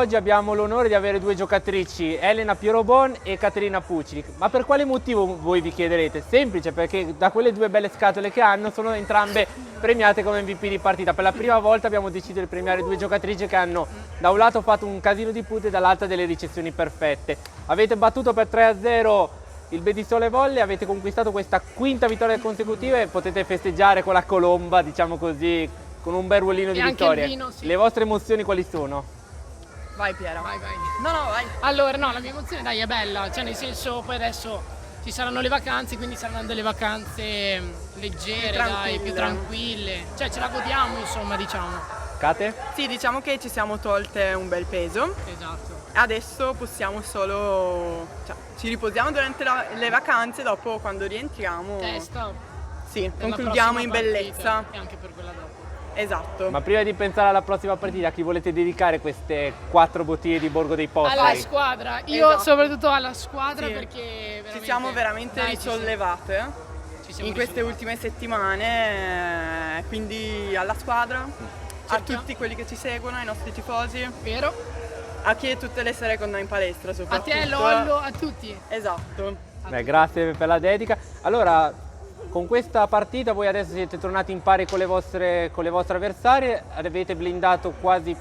oggi abbiamo l'onore di avere due giocatrici, Elena Pierobon e Caterina Pucci. Ma per quale motivo voi vi chiederete? Semplice, perché da quelle due belle scatole che hanno sono entrambe premiate come MVP di partita. Per la prima volta abbiamo deciso di premiare due giocatrici che hanno da un lato fatto un casino di punti e dall'altro delle ricezioni perfette. Avete battuto per 3-0 il Bedisole Volley, avete conquistato questa quinta vittoria consecutiva e potete festeggiare con la colomba, diciamo così, con un bel ruolino di vittorie. Vino, sì. Le vostre emozioni quali sono? Vai Piera. Vai. No, vai. Allora, no, la mia emozione dai è bella, cioè nel senso poi adesso ci saranno le vacanze, quindi saranno delle vacanze leggere, più tranquille. Cioè ce la godiamo, insomma, diciamo. Cate? Sì, diciamo che ci siamo tolte un bel peso. Esatto. Adesso possiamo solo... Cioè, ci riposiamo durante le vacanze, dopo quando rientriamo... Testa. Sì, per la concludiamo prossima in bellezza. partita, e anche per quella dopo. Esatto. Ma prima di pensare alla prossima partita, a chi volete dedicare queste 4 bottiglie di Borgo dei Posteri? Alla squadra, io Esatto. soprattutto alla squadra Sì. perché veramente, Ci siamo veramente dai, risollevate ci siamo in queste risollevate. ultime settimane, quindi alla squadra, a Cerchiamo. tutti quelli che ci seguono, ai nostri tifosi, Vero? a chi è tutte le sere con noi in palestra A soprattutto. te, Lollo, a tutti. Esatto. Beh, grazie per la dedica. Allora, con questa partita voi adesso siete tornati in pari con le vostre avversarie, avete blindato quasi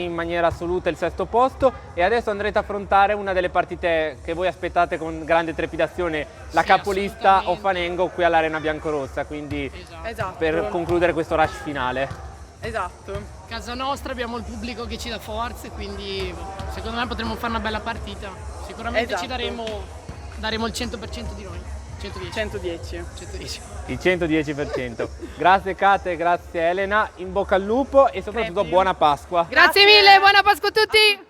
in maniera assoluta il sesto posto e adesso andrete a affrontare una delle partite che voi aspettate con grande trepidazione, la Sì, capolista assolutamente. Offanengo qui all'Arena Biancorossa, quindi Esatto. per concludere questo rush finale. Esatto. Casa nostra abbiamo il pubblico che ci dà forze, quindi secondo me potremo fare una bella partita. Sicuramente Esatto. ci daremo il 100% di noi. 110. 110. 110. Il 110%. Grazie Kate, grazie Elena, in bocca al lupo e soprattutto Crepi. buona Pasqua. Grazie mille, buona Pasqua a tutti!